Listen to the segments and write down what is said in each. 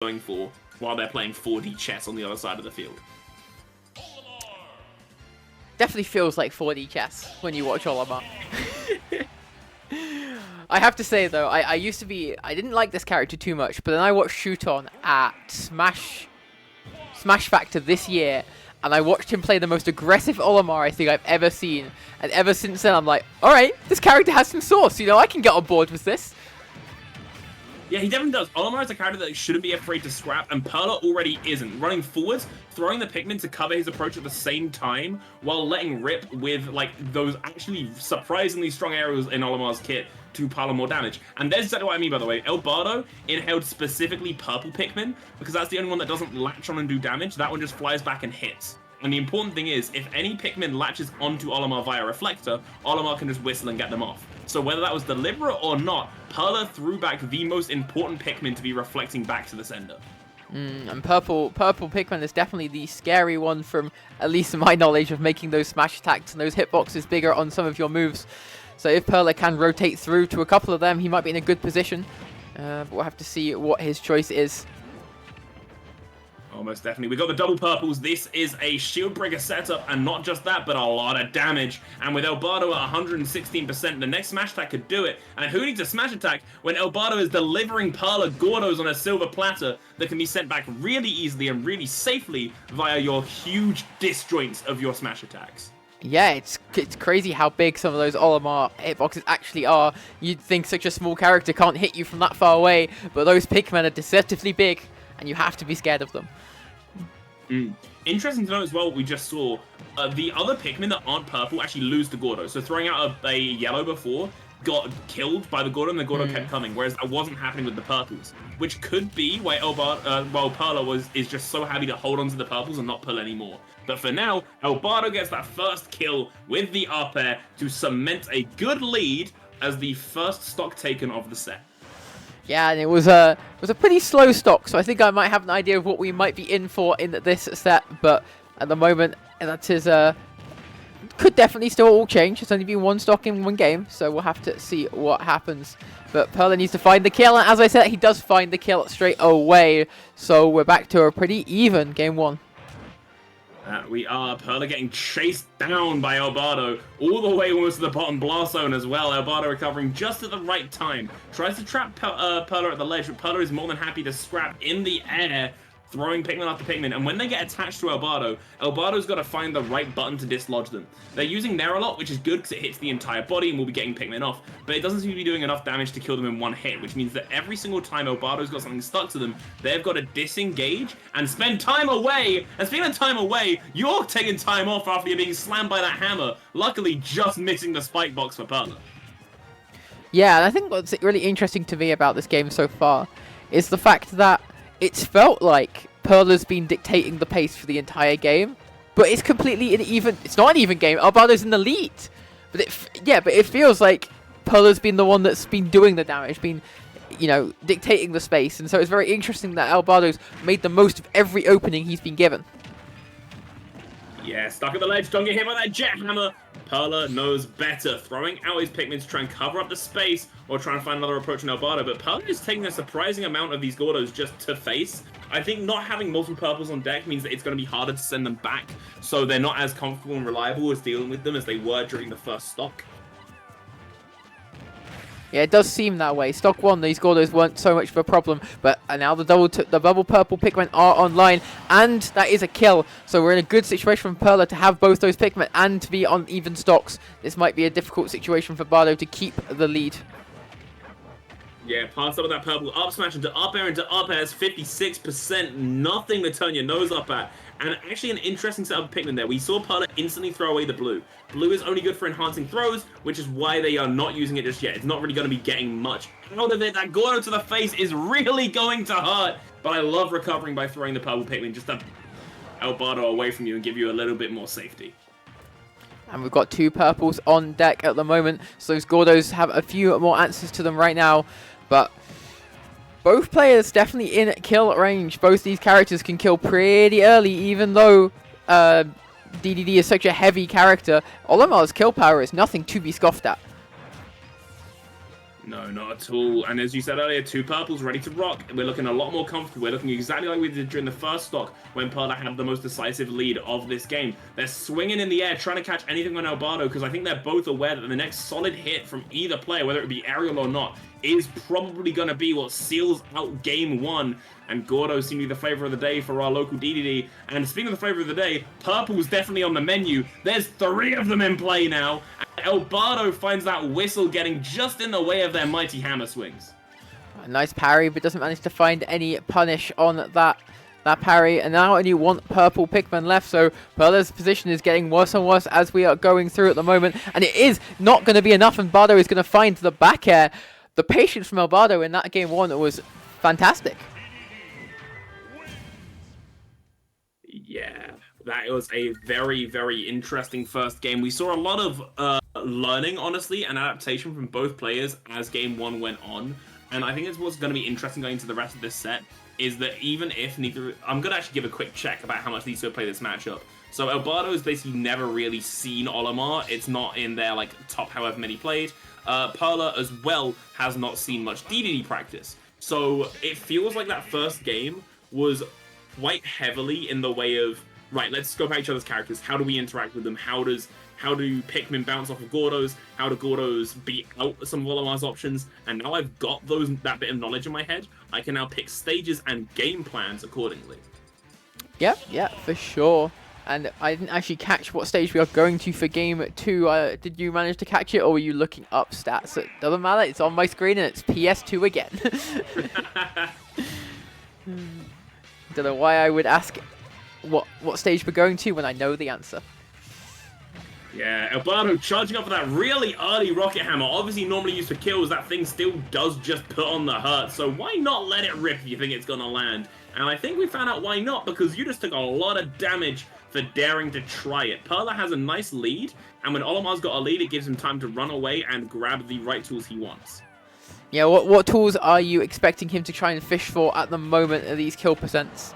going for while they're playing 4D chess on the other side of the field. Definitely feels like 4D chess when you watch Olimar. I have to say though, I didn't like this character too much, but then I watched Shooton at Smash Factor this year, and I watched him play the most aggressive Olimar I think I've ever seen, and ever since then I'm like, alright, this character has some sauce, I can get on board with this. Yeah, he definitely does. Olimar is a character that shouldn't be afraid to scrap, and Perla already isn't. Running forwards, throwing the Pikmin to cover his approach at the same time, while letting rip with, like, those actually surprisingly strong aerials in Olimar's kit to pile on more damage. And that's exactly what I mean, by the way. El Bardo inhaled specifically purple Pikmin, because that's the only one that doesn't latch on and do damage. That one just flies back and hits. And the important thing is, if any Pikmin latches onto Olimar via Reflector, Olimar can just whistle and get them off. So whether that was deliberate or not, Perla threw back the most important Pikmin to be reflecting back to the sender. And purple Pikmin is definitely the scary one from at least my knowledge of making those smash attacks and those hitboxes bigger on some of your moves. So if Perla can rotate through to a couple of them, he might be in a good position. But we'll have to see what his choice is. Almost definitely. We got the double purples. This is a shield breaker setup, and not just that, but a lot of damage. And with El Bardo at 116%, the next smash attack could do it. And who needs a smash attack when El Bardo is delivering Perla Gordos on a silver platter that can be sent back really easily and really safely via your huge disjoints of your smash attacks? Yeah, it's crazy how big some of those Olimar hitboxes actually are. You'd think such a small character can't hit you from that far away, but those Pikmin are deceptively big, and you have to be scared of them. Interesting to know as well what we just saw. The other Pikmin that aren't purple actually lose the Gordo. So throwing out a yellow before got killed by the Gordo, and the Gordo kept coming, whereas that wasn't happening with the purples. Which could be why Perla is just so happy to hold on to the purples and not pull anymore. But for now, El Bardo gets that first kill with the up air to cement a good lead as the first stock taken of the set. Yeah, and it was a pretty slow stock, so I think I might have an idea of what we might be in for in this set, but at the moment, that is could definitely still all change. It's only been one stock in one game, so we'll have to see what happens. But Perla needs to find the kill, and as I said, he does find the kill straight away, so we're back to a pretty even game one. We are. Perla getting chased down by El Bardo, all the way almost to the bottom blast zone as well. El Bardo recovering just at the right time. Tries to trap Perla at the ledge, but Perla is more than happy to scrap in the air, throwing Pikmin after Pikmin. And when they get attached to El Bardo's got to find the right button to dislodge them. They're using Nair a lot, which is good because it hits the entire body and will be getting Pikmin off. But it doesn't seem to be doing enough damage to kill them in one hit, which means that every single time El Bardo's got something stuck to them, they've got to disengage and spend time away. And speaking of time away, you're taking time off after you're being slammed by that hammer. Luckily, just missing the spike box for Perla. Yeah, and I think what's really interesting to me about this game so far is the fact that it's felt like Perla's been dictating the pace for the entire game, but it's completely it's not an even game. El Bardo's in the lead, but it feels like Perla's been the one that's been doing the damage, been dictating the space, and so it's very interesting that El Bardo's made the most of every opening he's been given. Yeah, stuck at the ledge, don't get hit by that jet hammer. Perla knows better, throwing out his Pikmin to try and cover up the space or try and find another approach on El Bardo, but Perla is taking a surprising amount of these Gordos just to face. I think not having multiple purples on deck means that it's going to be harder to send them back, so they're not as comfortable and reliable as dealing with them as they were during the first stock. Yeah, it does seem that way. Stock 1, these Gordos weren't so much of a problem, but now the double purple Pikmin are online, and that is a kill. So we're in a good situation for Perla to have both those Pikmin and to be on even stocks. This might be a difficult situation for Bardo to keep the lead. Yeah, pass up with that purple up smash into up air is 56%. Nothing to turn your nose up at. And actually an interesting setup of Pikmin there. We saw Perla instantly throw away the blue. Blue is only good for enhancing throws, which is why they are not using it just yet. It's not really going to be getting much out of it. That Gordo to the face is really going to hurt. But I love recovering by throwing the purple Pikmin just to El Bardo away from you and give you a little bit more safety. And we've got two purples on deck at the moment, so those Gordos have a few more answers to them right now. But both players definitely in kill range. Both these characters can kill pretty early, even though Dedede is such a heavy character. Olimar's kill power is nothing to be scoffed at. No, not at all. And as you said earlier, 2 purples ready to rock. We're looking a lot more comfortable. We're looking exactly like we did during the first stock when Perla had the most decisive lead of this game. They're swinging in the air, trying to catch anything on Albado, because I think they're both aware that the next solid hit from either player, whether it be aerial or not, is probably going to be what seals out game 1. And Gordo seems to be the flavor of the day for our local Dedede. And speaking of the flavor of the day, purple's definitely on the menu. There's 3 of them in play now. And Albado finds that whistle getting just in the way of their mighty hammer swings. A nice parry, but doesn't manage to find any punish on that parry. And now only 1 purple Pikmin left, so Perla's position is getting worse and worse as we are going through at the moment. And it is not going to be enough, and Bardo is going to find the back air. The patience from Albado in that game 1 was fantastic. Yeah, that was a very, very interesting first game. We saw a lot of learning, honestly, and adaptation from both players as game 1 went on. And I think it's what's going to be interesting going into the rest of this set is that even if neither... I'm going to actually give a quick check about how much these two play this matchup. So Albado has basically never really seen Olimar. It's not in their top however many played. Perla as well has not seen much Dedede practice. So it feels like that first game was quite heavily in the way of, right, let's scope out each other's characters. How do we interact with them? How do Pikmin bounce off of Gordos? How do Gordos beat out some of Olimar's options? And now I've got that bit of knowledge in my head, I can now pick stages and game plans accordingly. Yeah, for sure. And I didn't actually catch what stage we are going to for game 2. Did you manage to catch it, or were you looking up stats? It doesn't matter, it's on my screen and it's PS2 again. Don't know why I would ask what stage we're going to when I know the answer. Yeah, Albado charging up for that really early rocket hammer. Obviously normally used for kills, that thing still does just put on the hurt, so why not let it rip if you think it's gonna land? And I think we found out why not, because you just took a lot of damage for daring to try it. Perla has a nice lead, and when Olimar's got a lead, it gives him time to run away and grab the right tools he wants. Yeah, what tools are you expecting him to try and fish for at the moment of these kill percents?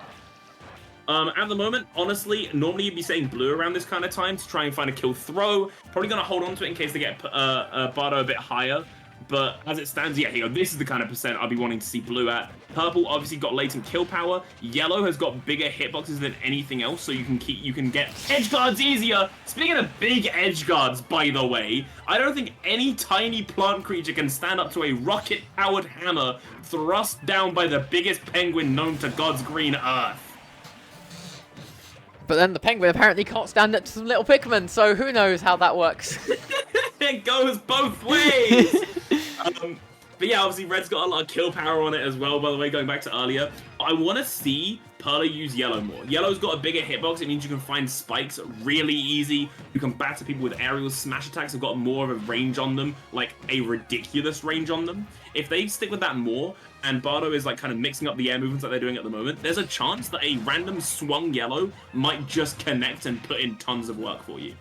At the moment, honestly, normally you'd be saying blue around this kind of time to try and find a kill throw. Probably going to hold on to it in case they get Bardo a bit higher. But as it stands, yeah, here, this is the kind of percent I'll be wanting to see blue at. Purple obviously got latent kill power. Yellow has got bigger hitboxes than anything else, so you can get edge guards easier. Speaking of big edge guards, by the way, I don't think any tiny plant creature can stand up to a rocket-powered hammer thrust down by the biggest penguin known to God's green earth. But then the penguin apparently can't stand up to some little Pikmin, so who knows how that works. It goes both ways! But yeah, obviously Red's got a lot of kill power on it as well, by the way, going back to earlier. I want to see Perla use Yellow more. Yellow's got a bigger hitbox, it means you can find spikes really easy. You can batter people with aerial smash attacks, have got more of a range on them, like a ridiculous range on them. If they stick with that more, and Bardo is kind of mixing up the air movements that they're doing at the moment, there's a chance that a random swung Yellow might just connect and put in tons of work for you.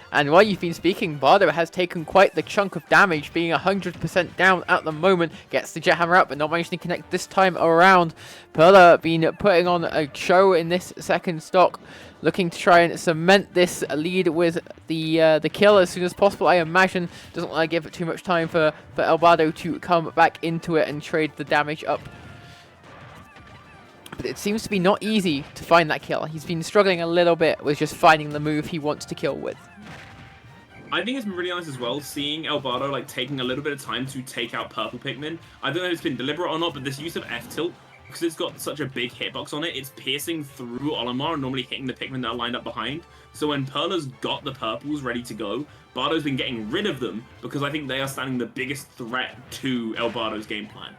And while you've been speaking, Bardo has taken quite the chunk of damage, being 100% down at the moment. Gets the Jet Hammer out, but not managing to connect this time around. Perla been putting on a show in this second stock, looking to try and cement this lead with the kill as soon as possible, I imagine. Doesn't want to give it too much time for Albado to come back into it and trade the damage up. But it seems to be not easy to find that kill. He's been struggling a little bit with just finding the move he wants to kill with. I think it's been really nice as well, seeing Albado taking a little bit of time to take out purple Pikmin. I don't know if it's been deliberate or not, but this use of F-tilt, because it's got such a big hitbox on it, it's piercing through Olimar and normally hitting the Pikmin that are lined up behind. So when Perla's got the purples ready to go, Bardo's been getting rid of them because I think they are standing the biggest threat to Albado's game plan.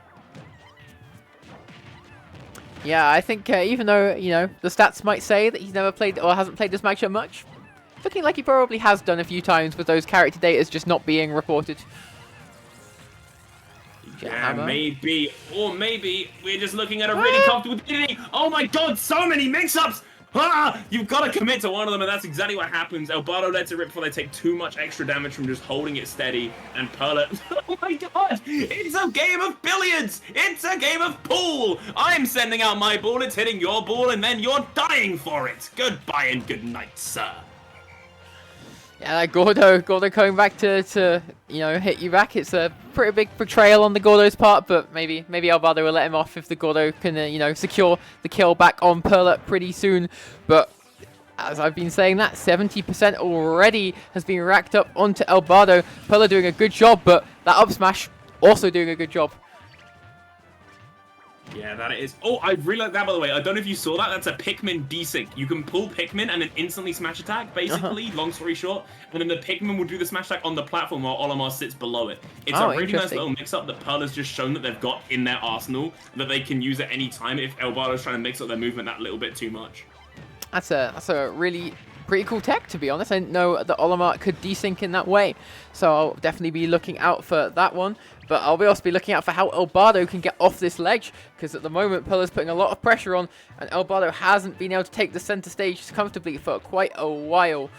Yeah, I think even though, the stats might say that he's never played or hasn't played this matchup much, looking like he probably has done a few times with those character datas just not being reported. Yeah, maybe. Or maybe we're just looking at a really comfortable Dedede. Oh my god, so many mix-ups! Ah! You've got to commit to one of them, and that's exactly what happens. Albado lets it rip before they take too much extra damage from just holding it steady, and Perla... Oh my god! It's a game of billiards! It's a game of pool! I'm sending out my ball, it's hitting your ball, and then you're dying for it! Goodbye and good night, sir. Yeah, like Gordo coming back to you know, hit you back. It's a pretty big betrayal on the Gordo's part, but maybe Alvaro will let him off if the Gordo can you know, secure the kill back on Perla pretty soon. But as I've been saying, that 70% already has been racked up onto Alvaro. Perla doing a good job, but that up smash also doing a good job. Yeah, that it is. Oh, I really like that, by the way. I don't know if you saw that. That's a Pikmin desync. You can pull Pikmin and then instantly smash attack, basically, long story short. And then the Pikmin will do the smash attack on the platform while Olimar sits below it. It's a really nice little mix-up that Perla's just shown that they've got in their arsenal, that they can use at any time if Alvaro's trying to mix up their movement that little bit too much. That's a really pretty cool tech, to be honest. I didn't know that Olimar could desync in that way, so I'll definitely be looking out for that one. But I'll also be looking out for how Alvaro can get off this ledge, because at the moment Perla's putting a lot of pressure on, and Alvaro hasn't been able to take the center stage comfortably for quite a while.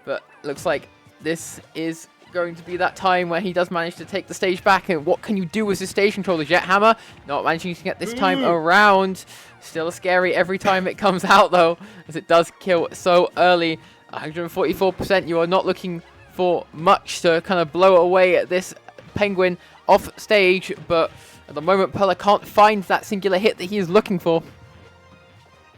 But looks like this is going to be that time where he does manage to take the stage back. And what can you do with his stage controller? Jet Hammer not managing to get this time around. Still scary every time it comes out though, as it does kill so early. 144%. You are not looking for much to kind of blow away at this Penguin off stage, but at the moment Perla can't find that singular hit that he is looking for.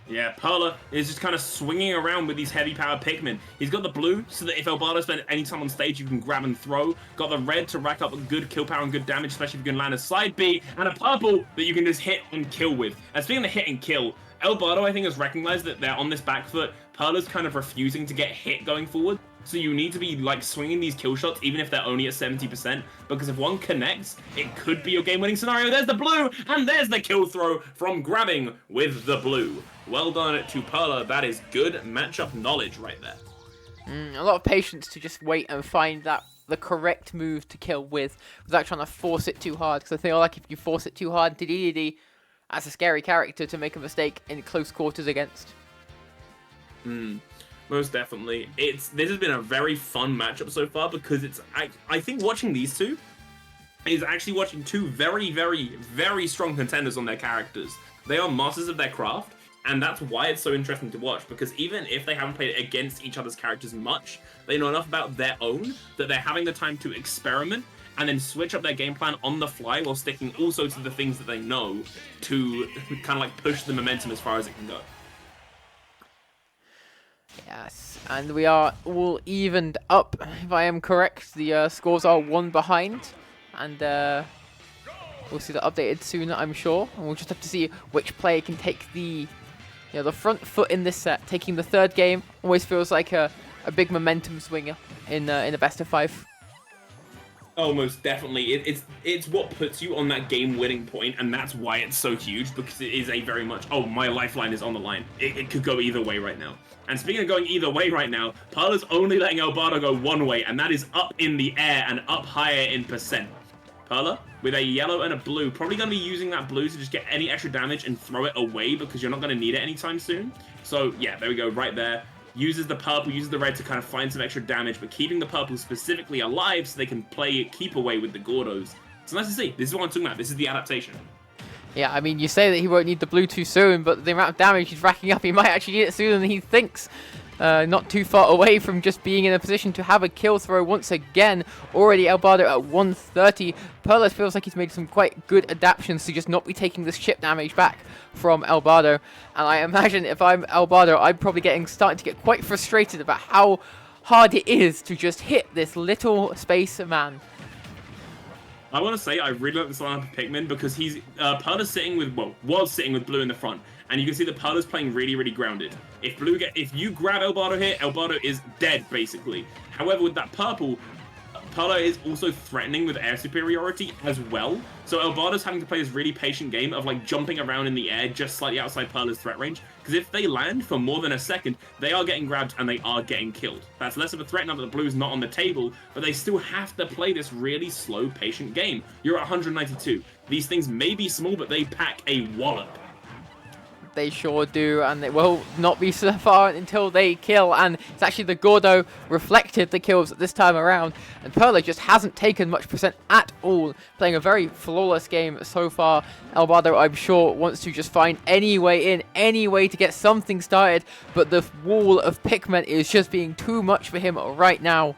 Yeah, Perla is just kind of swinging around with these heavy-powered Pikmin. He's got the blue, so that if Alvaro spends any time on stage, you can grab and throw. Got the red to rack up a good kill power and good damage, especially if you can land a side B. And a purple that you can just hit and kill with. And speaking of hit and kill, Alvaro, I think, has recognized that they're on this back foot. Perla's kind of refusing to get hit going forward. So you need to be like swinging these kill shots even if they're only at 70%, because if one connects, it could be your game-winning scenario. There's the blue, and there's the kill throw from grabbing with the blue. Well done to Perla. That is good matchup knowledge right there. A lot of patience to just wait and find the correct move to kill with, without trying to force it too hard, because I feel like if you force it too hard, Dedede, that's a scary character to make a mistake in close quarters against. Most definitely. This has been a very fun matchup so far, because I think watching these two is actually watching two very, very, very strong contenders on their characters. They are masters of their craft, and that's why it's so interesting to watch, because even if they haven't played against each other's characters much, they know enough about their own that they're having the time to experiment and then switch up their game plan on the fly while sticking also to the things that they know to kind of like push the momentum as far as it can go. Yes, and we are all evened up, if I am correct. The scores are 1 behind, and we'll see that updated soon, I'm sure. And we'll just have to see which player can take the front foot in this set. Taking the third game always feels like a big momentum swinger in a best of 5. Oh, most definitely. It's what puts you on that game-winning point, and that's why it's so huge, because it is a very much, oh, my lifeline is on the line. It could go either way right now. And speaking of going either way right now, Perla's only letting Alvaro go one way, and that is up in the air and up higher in percent. Perla, with a yellow and a blue, probably going to be using that blue to just get any extra damage and throw it away, because you're not going to need it anytime soon. So, yeah, there we go, right there. Uses the purple, uses the red to kind of find some extra damage, but keeping the purple specifically alive so they can play keep away with the Gordos. It's nice to see. This is what I'm talking about. This is the adaptation. Yeah, I mean, you say that he won't need the blue too soon, but the amount of damage he's racking up, he might actually need it sooner than he thinks. Not too far away from just being in a position to have a kill throw once again. Already Alvaro at 130. Perla feels like he's made some quite good adaptations to just not be taking this chip damage back from Alvaro. And I imagine if I'm Alvaro, I'm probably starting to get quite frustrated about how hard it is to just hit this little space man. I want to say I really like this lineup of Pikmin, because Perla's sitting with, well, was sitting with blue in the front. And you can see that Perla's playing really, really grounded. If you grab Alvaro here, Alvaro is dead, basically. However, with that purple, Perla is also threatening with air superiority as well. So Alvaro's having to play this really patient game of like jumping around in the air just slightly outside Perla's threat range. Because if they land for more than a second, they are getting grabbed and they are getting killed. That's less of a threat now that the blue's not on the table, but they still have to play this really slow, patient game. You're at 192. These things may be small, but they pack a wallop. They sure do, and it will not be so far until they kill, and it's actually the Gordo reflected the kills this time around, and Perla just hasn't taken much percent at all, playing a very flawless game so far. Albardo, I'm sure, wants to just find any way in, any way to get something started, but the wall of Pikmin is just being too much for him right now.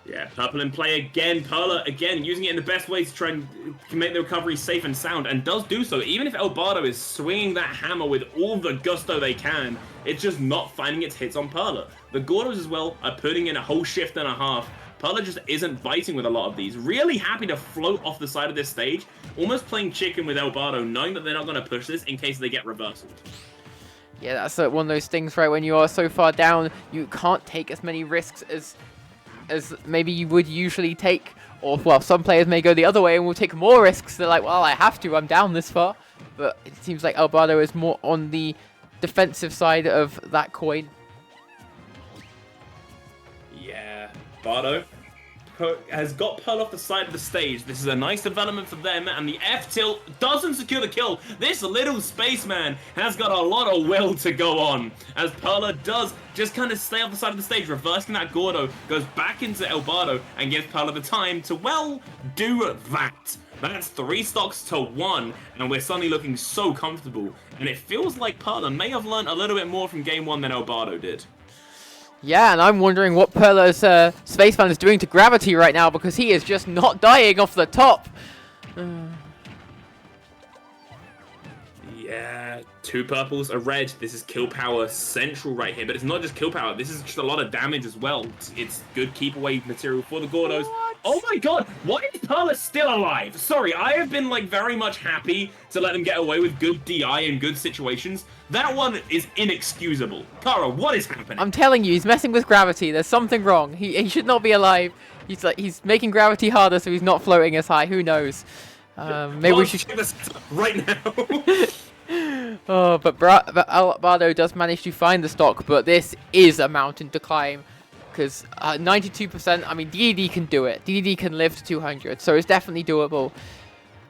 Yeah, Purple in play again. Perla, again, using it in the best way to try and make the recovery safe and sound, and does do so. Even if Albardo is swinging that hammer with all the gusto they can, it's just not finding its hits on Perla. The Gordos as well are putting in a whole shift and a half. Perla just isn't biting with a lot of these. Really happy to float off the side of this stage, almost playing chicken with Albardo, knowing that they're not going to push this in case they get reversed. Yeah, that's one of those things, right? When you are so far down, you can't take as many risks as maybe you would usually take, or well, some players may go the other way and will take more risks. They're like, well, I have to, I'm down this far. But it seems like Albardo is more on the defensive side of that coin. Yeah, Bardo has got Pearl off the side of the stage. This is a nice development for them, and the F-tilt doesn't secure the kill. This little spaceman has got a lot of will to go on, as Perla does just kind of stay off the side of the stage, reversing that Gordo, goes back into Albardo, and gives Perla the time to, well, do that. That's 3 stocks to 1, and we're suddenly looking so comfortable. And it feels like Perla may have learned a little bit more from game 1 than Albardo did. Yeah, and I'm wondering what Perla's Spaceman is doing to Gravity right now, because he is just not dying off the top. Yeah, 2 purples, a red. This is kill power central right here, but it's not just kill power. This is just a lot of damage as well. It's good keep away material for the Gordos. What? Oh my god, why is Perla still alive? Sorry, I have been like very much happy to let them get away with good DI in good situations. That one is inexcusable. Kara, what is happening? I'm telling you, he's messing with Gravity. There's something wrong. He should not be alive. He's making Gravity harder, so he's not floating as high. Who knows? Maybe we should check this right now. Oh, but Albardo does manage to find the stock, but this is a mountain to climb. Because 92%, I mean, Dedede can do it. Dedede can live to 200, so it's definitely doable.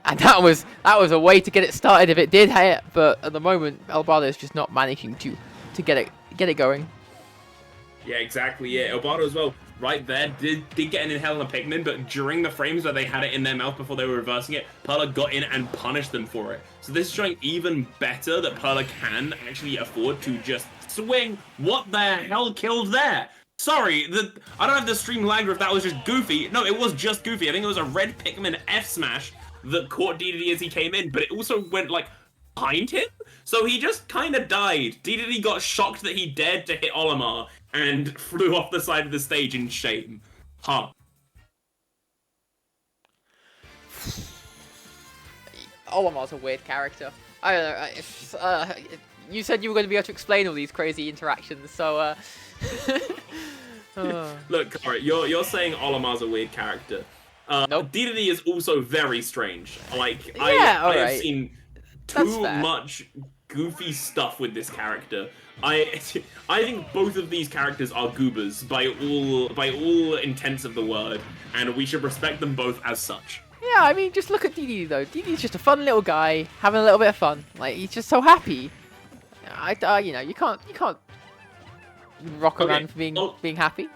And that was a way to get it started if it did hit, but at the moment, Albardo is just not managing to get it going. Yeah, exactly, yeah. Albardo as well, right there, did get an inhale on a Pikmin, but during the frames where they had it in their mouth before they were reversing it, Perla got in and punished them for it. So this is showing even better that Perla can actually afford to just swing. What the hell killed there? Sorry, I don't have the stream lag if that was just Goofy. No, it was just Goofy. I think it was a red Pikmin F-smash that caught Dedede as he came in, but it also went, like, behind him? So he just kind of died. Dedede got shocked that he dared to hit Olimar and flew off the side of the stage in shame. Huh. Olimar's a weird character. I don't know. You said you were going to be able to explain all these crazy interactions, so Look, Kara, you're saying Olimar's a weird character. Nope. Dedede is also very strange. Like, yeah, I have seen too much goofy stuff with this character. I think both of these characters are goobers by all intents of the word, and we should respect them both as such. Yeah, I mean, just look at Dedede though. Dedede's just a fun little guy having a little bit of fun. Like, he's just so happy. You know, you can't rock around for being happy.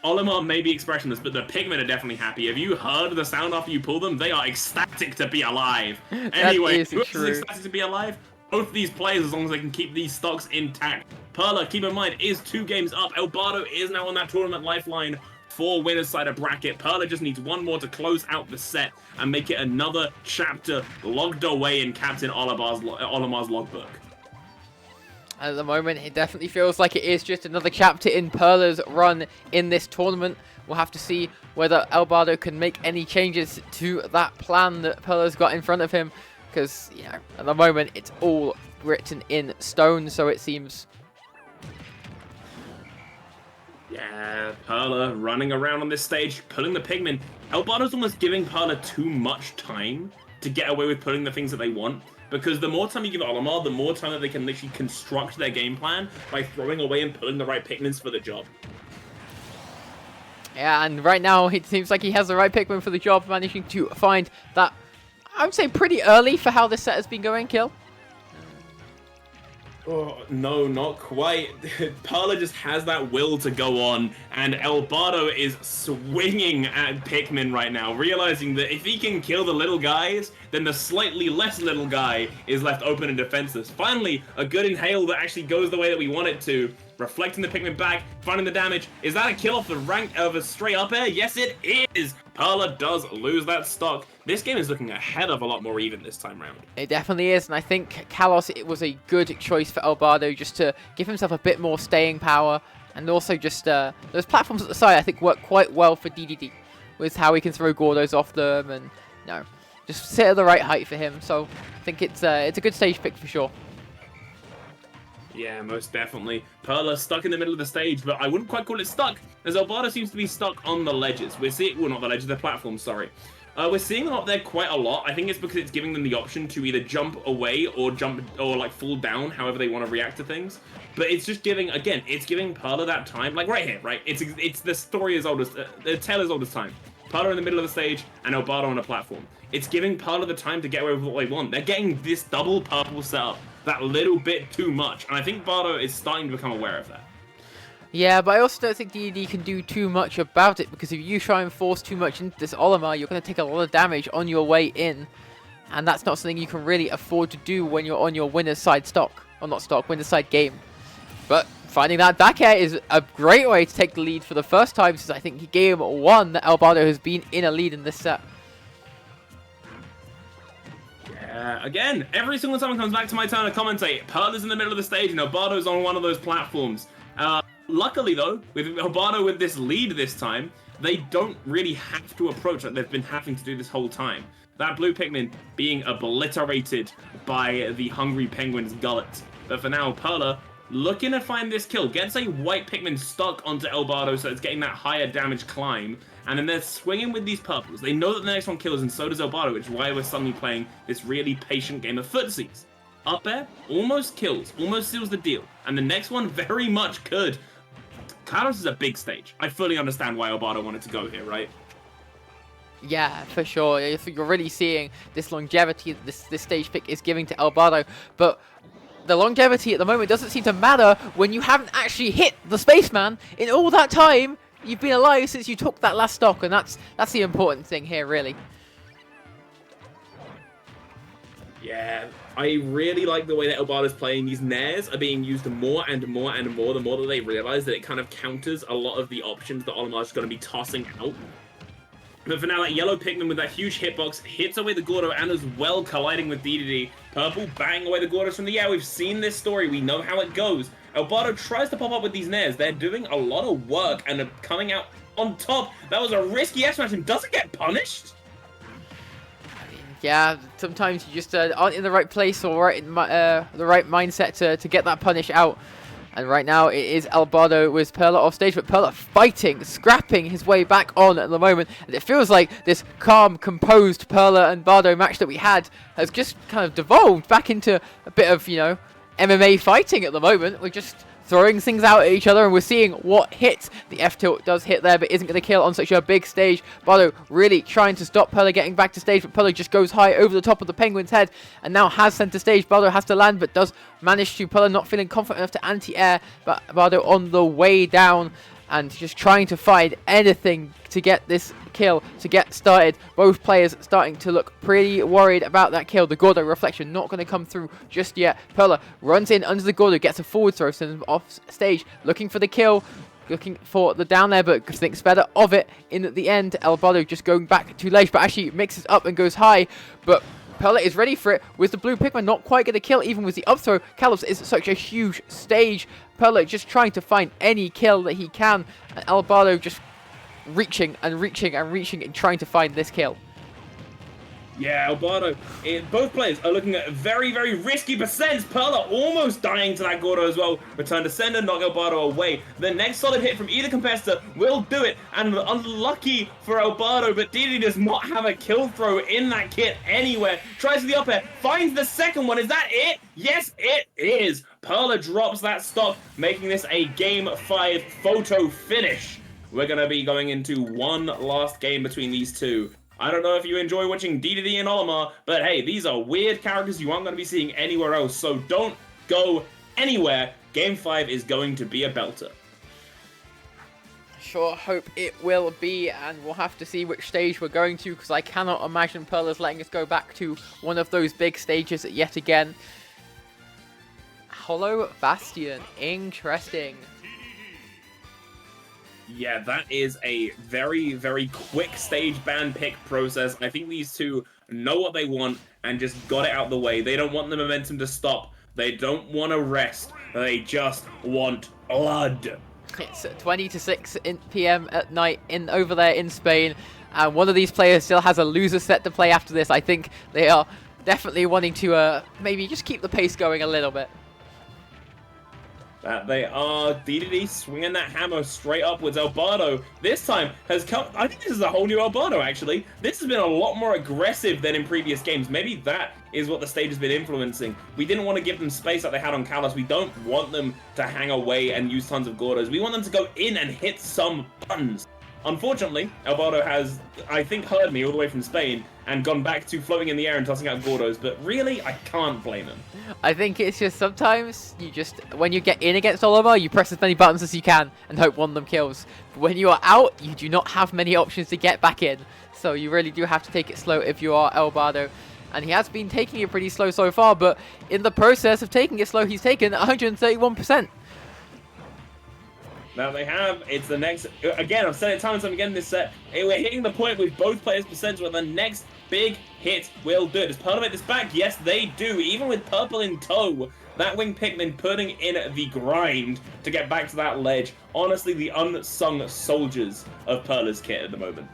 Olimar may be expressionless, but the Pikmin are definitely happy. Have you heard the sound after you pull them? They are ecstatic to be alive. Anyway, who's ecstatic to be alive? Both of these players, as long as they can keep these stocks intact. Perla, keep in mind, is 2 games up. Albardo is now on that tournament lifeline for winner's side of bracket. Perla just needs 1 more to close out the set and make it another chapter logged away in Captain Olimar's logbook. At the moment, it definitely feels like it is just another chapter in Perla's run in this tournament. We'll have to see whether Albardo can make any changes to that plan that Perla's got in front of him. Because, you know, at the moment, it's all written in stone, so it seems. Yeah, Perla running around on this stage, pulling the Pikmin. Albardo's almost giving Perla too much time to get away with pulling the things that they want. Because the more time you give Olimar, the more time that they can literally construct their game plan by throwing away and pulling the right Pikmins for the job. Yeah, and right now it seems like he has the right Pikmin for the job, managing to find that, I would say, pretty early for how this set has been going, Kill. Oh, no, not quite. Perla just has that will to go on, and Elbardo is swinging at Pikmin right now, realizing that if he can kill the little guys, then the slightly less little guy is left open and defenseless. Finally, a good inhale that actually goes the way that we want it to. Reflecting the Pikmin back, finding the damage. Is that a kill off the rank of a straight up air? Yes, it is! Perla does lose that stock. This game is looking a hell of a lot more even this time round. It definitely is, and I think Kalos, it was a good choice for Elbardo just to give himself a bit more staying power, and also just those platforms at the side I think work quite well for Dedede, with how he can throw Gordos off them, and just sit at the right height for him. So I think it's a good stage pick for sure. Yeah, most definitely. Perla stuck in the middle of the stage, but I wouldn't quite call it stuck, as Elbardo seems to be stuck on the ledges. We're seeing, well, not the ledges, the platforms, sorry. We're seeing them up there quite a lot. I think it's because it's giving them the option to either jump away or like fall down, however they want to react to things. But it's just giving, again, it's giving Perla that time, like right here, right? It's the story as old as, the tale as old as time. Perla in the middle of the stage and Elbardo on a platform. It's giving Perla the time to get away with what they want. They're getting this double purple setup that little bit too much, and I think Bardo is starting to become aware of that. Yeah, but I also don't think Dedede can do too much about it, because if you try and force too much into this Olimar, you're going to take a lot of damage on your way in, and that's not something you can really afford to do when you're on your winner's side stock, or not stock, winner's side game. But finding that back air is a great way to take the lead for the first time since I think game 1 that Elbardo has been in a lead in this set. Again, every single time it comes back to my turn to commentate, Perla's in the middle of the stage and Elbardo's on one of those platforms. Luckily though, with Elbardo with this lead this time, they don't really have to approach like they've been having to do this whole time. That blue Pikmin being obliterated by the hungry penguin's gullet. But for now, Perla looking to find this kill, gets a white Pikmin stuck onto Elbardo, so it's getting that higher damage climb, and then they're swinging with these purples. They know that the next one kills, and so does Elbardo, which is why we're suddenly playing this really patient game of footsies. Up air, almost kills, almost seals the deal, and the next one very much could. Kalos is a big stage. I fully understand why Elbardo wanted to go here, right? Yeah, for sure. You're really seeing this longevity this stage pick is giving to Elbardo, but the longevity at the moment doesn't seem to matter when you haven't actually hit the spaceman in all that time. You've been alive since you took that last stock, and that's the important thing here, really. Yeah, I really like the way that Elbardo's playing. These nairs are being used more and more and more, the more that they realize that it kind of counters a lot of the options that Olimar's going to be tossing out. But for now, that yellow Pikmin with that huge hitbox hits away the Gordo and as well colliding with Dedede. Purple bang away the Gordos from the air. We've seen this story. We know how it goes. Elbardo tries to pop up with these nairs. They're doing a lot of work and are coming out on top. That was a risky F-smash and doesn't get punished. Yeah, sometimes you just aren't in the right place or right in the right mindset to get that punish out. And right now it is Elbardo with Perla off stage, but Perla fighting, scrapping his way back on at the moment. And it feels like this calm, composed Perla and Bardo match that we had has just kind of devolved back into a bit of, MMA fighting at the moment. We're just throwing things out at each other, and we're seeing what hits. The F-tilt does hit there, but isn't going to kill on such a big stage. Bardo really trying to stop Perla getting back to stage, but Perla just goes high over the top of the Penguin's head, and now has center stage. Bardo has to land, but does manage to. Perla not feeling confident enough to anti-air, but Bardo on the way down, and just trying to find anything to get this kill, to get started. Both players starting to look pretty worried about that kill. The Gordo reflection not going to come through just yet. Perla runs in under the Gordo, gets a forward throw, sends him off stage, looking for the kill, looking for the down there, but thinks better of it in the end. Elbardo just going back to ledge, but actually mixes up and goes high, but Perla is ready for it with the blue Pikmin, not quite going to kill even with the up throw. Kalos is such a huge stage. Perla just trying to find any kill that he can, and Elbardo just reaching and reaching and reaching and trying to find this kill. Yeah, Elbardo, both players are looking at very, very risky percents. Perla almost dying to that Gordo as well. Return to sender, knock Elbardo away. The next solid hit from either competitor will do it. And unlucky for Elbardo, but Dedede does not have a kill throw in that kit anywhere. Tries the up air, finds the second one. Is that it? Yes, it is. Perla drops that stock, making this a Game 5 photo finish. We're going to be going into one last game between these two. I don't know if you enjoy watching Dedede and Olimar, but hey, these are weird characters you aren't going to be seeing anywhere else, so don't go anywhere, Game 5 is going to be a belter. Sure hope it will be, and we'll have to see which stage we're going to, because I cannot imagine Perla's letting us go back to one of those big stages yet again. Hollow Bastion, interesting. Yeah, that is a very, very quick stage ban pick process. I think these two know what they want and just got it out the way. They don't want the momentum to stop. They don't want to rest. They just want blood. It's 20 to 6 p.m. at night over there in Spain, and one of these players still has a loser set to play after this. I think they are definitely wanting to maybe just keep the pace going a little bit. They are. Dedede swinging that hammer straight upwards. Albardo this time has come. I think this is a whole new Albardo, actually. This has been a lot more aggressive than in previous games. Maybe that is what the stage has been influencing. We didn't want to give them space like they had on Kalos. We don't want them to hang away and use tons of Gordos. We want them to go in and hit some buttons. Unfortunately, Albardo has, I think, heard me all the way from Spain and gone back to floating in the air and tossing out Gordos, but really, I can't blame him. I think it's just sometimes you just, when you get in against Olimar, you press as many buttons as you can and hope one of them kills. But when you are out, you do not have many options to get back in, so you really do have to take it slow if you are Albardo. And he has been taking it pretty slow so far, but in the process of taking it slow, he's taken 131%. Now they have, it's the next, again, I've said it time and time again in this set, we're hitting the point with both players' percents where the next big hit will do it. Does Perla make this back? Yes, they do. Even with purple in tow, that wing Pikmin putting in the grind to get back to that ledge. Honestly, the unsung soldiers of Perla's kit at the moment.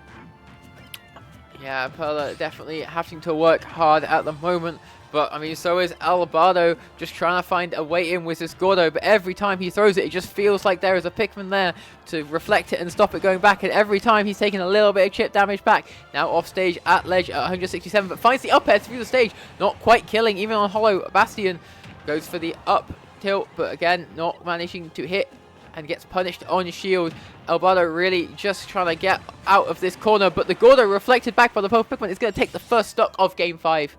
Yeah, Perla definitely having to work hard at the moment. But, I mean, so is Albardo, just trying to find a way in with this Gordo. But every time he throws it, it just feels like there is a Pikmin there to reflect it and stop it going back. And every time he's taking a little bit of chip damage back. Now off stage at ledge at 167, but finds the up air through the stage. Not quite killing, even on Hollow Bastion. Goes for the up tilt, but again, not managing to hit. And gets punished on shield. Albardo really just trying to get out of this corner. But the Gordo reflected back by the purple Pikmin is going to take the first stock of Game 5.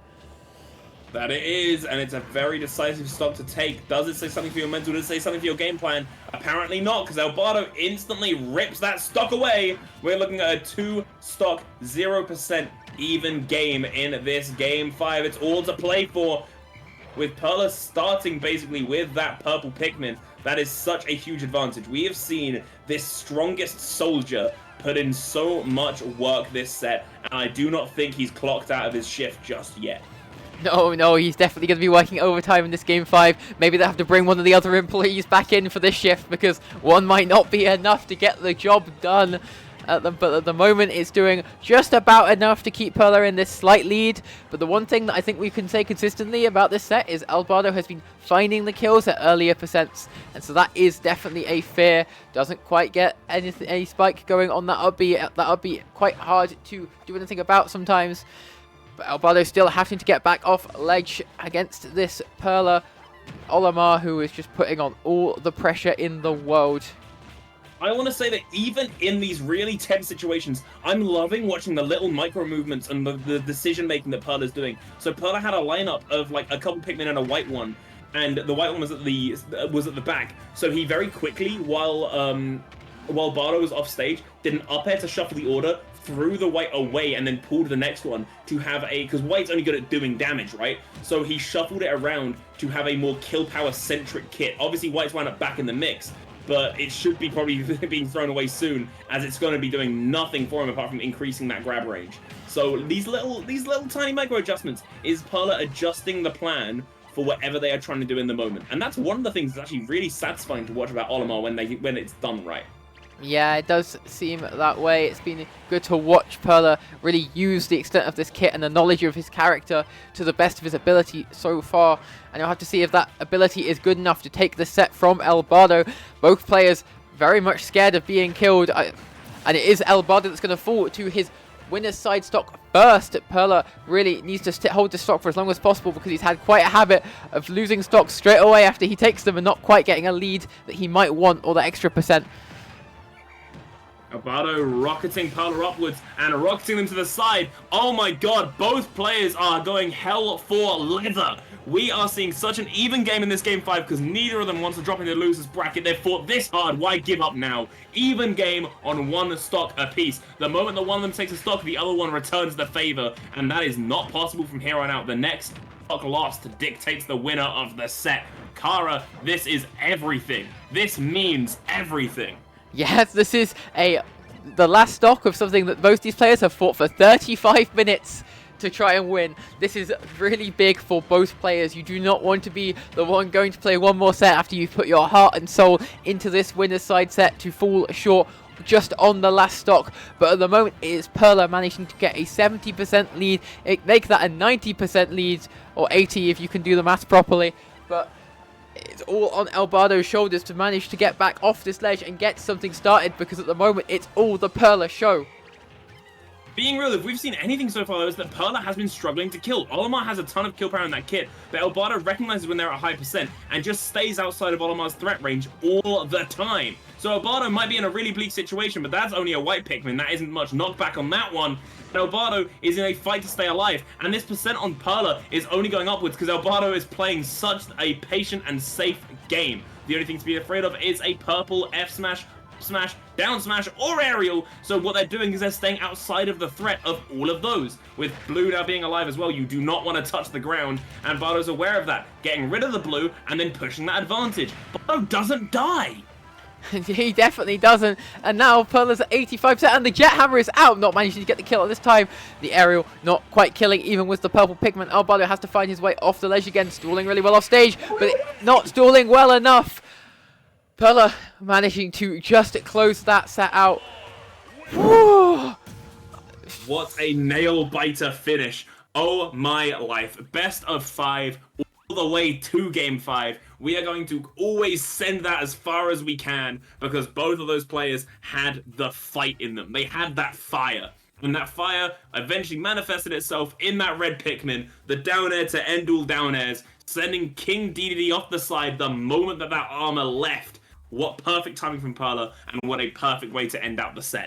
That it is, and it's a very decisive stock to take. Does it say something for your mental? Does it say something for your game plan? Apparently not, because Albardo instantly rips that stock away. We're looking at a 2-stock, 0% even game in this Game 5. It's all to play for. With Perla starting basically with that purple Pikmin, that is such a huge advantage. We have seen this strongest soldier put in so much work this set, and I do not think he's clocked out of his shift just yet. No, he's definitely going to be working overtime in this Game 5. Maybe they have to bring one of the other employees back in for this shift, because one might not be enough to get the job done. But at the moment, it's doing just about enough to keep Perla in this slight lead. But the one thing that I think we can say consistently about this set is Albardo has been finding the kills at earlier percents. And so that is definitely a fear. Doesn't quite get any spike going on that up B. That up B quite hard to do anything about sometimes. But Albardo still having to get back off ledge against this Perla. Olimar, who is just putting on all the pressure in the world. I want to say that even in these really tense situations, I'm loving watching the little micro movements and the decision making that Perla's doing. So Perla had a lineup of like a couple Pikmin and a white one, and the white one was at the back. So he very quickly, while Bardo was off stage, did an up air to shuffle the order, threw the white away, and then pulled the next one to have because white's only good at doing damage, right? So he shuffled it around to have a more kill power centric kit. Obviously, white's wound up back in the mix, but it should be probably being thrown away soon, as it's going to be doing nothing for him apart from increasing that grab range. So these little tiny micro adjustments is Perla adjusting the plan for whatever they are trying to do in the moment, and that's one of the things that's actually really satisfying to watch about Olimar when it's done right. Yeah, it does seem that way. It's been good to watch Perla really use the extent of this kit and the knowledge of his character to the best of his ability so far. And you'll have to see if that ability is good enough to take the set from Albardo. Both players very much scared of being killed. And it is Albardo that's going to fall to his winner's side stock first. Perla really needs to hold the stock for as long as possible, because he's had quite a habit of losing stocks straight away after he takes them and not quite getting a lead that he might want or the extra percent. Albardo rocketing Perla upwards and rocketing them to the side. Oh my god, both players are going hell for leather. We are seeing such an even game in this game 5 because neither of them wants to drop into the loser's bracket. They've fought this hard, why give up now? Even game on one stock apiece. The moment that one of them takes a stock, the other one returns the favor, and that is not possible from here on out. The next stock lost dictates the winner of the set. Kara, this is everything. This means everything. Yes, this is the last stock of something that both these players have fought for 35 minutes to try and win. This is really big for both players. You do not want to be the one going to play one more set after you've put your heart and soul into this winner's side set to fall short just on the last stock. But at the moment it is Perla managing to get a 70% lead. Make that a 90% lead, or 80 if you can do the maths properly. But it's all on Albardo's shoulders to manage to get back off this ledge and get something started, because at the moment it's all the Perla show. Being real, if we've seen anything so far, though, is that Perla has been struggling to kill. Olimar has a ton of kill power in that kit, but Albardo recognizes when they're at a high percent and just stays outside of Olimar's threat range all the time. So Albardo might be in a really bleak situation, but that's only a white Pikmin. That isn't much knockback on that one. And Albardo is in a fight to stay alive, and this percent on Perla is only going upwards because Albardo is playing such a patient and safe game. The only thing to be afraid of is a purple F smash, down smash, or aerial. So what they're doing is they're staying outside of the threat of all of those. With blue now being alive as well, you do not want to touch the ground, and Bardo's aware of that, getting rid of the blue and then pushing that advantage. Bardo doesn't die. He definitely doesn't, and now Perla's at 85%, and the Jet Hammer is out, not managing to get the kill at this time. The aerial not quite killing, even with the purple pigment. Albardo has to find his way off the ledge again, stalling really well off stage, but not stalling well enough. Perla managing to just close that set out. Whew. What a nail-biter finish. Oh my life. Best of 5 all the way to game 5. We are going to always send that as far as we can because both of those players had the fight in them. They had that fire. And that fire eventually manifested itself in that red Pikmin, the down air to end all down airs, sending King Dedede off the side the moment that armor left. What perfect timing from Perla, and what a perfect way to end out the set.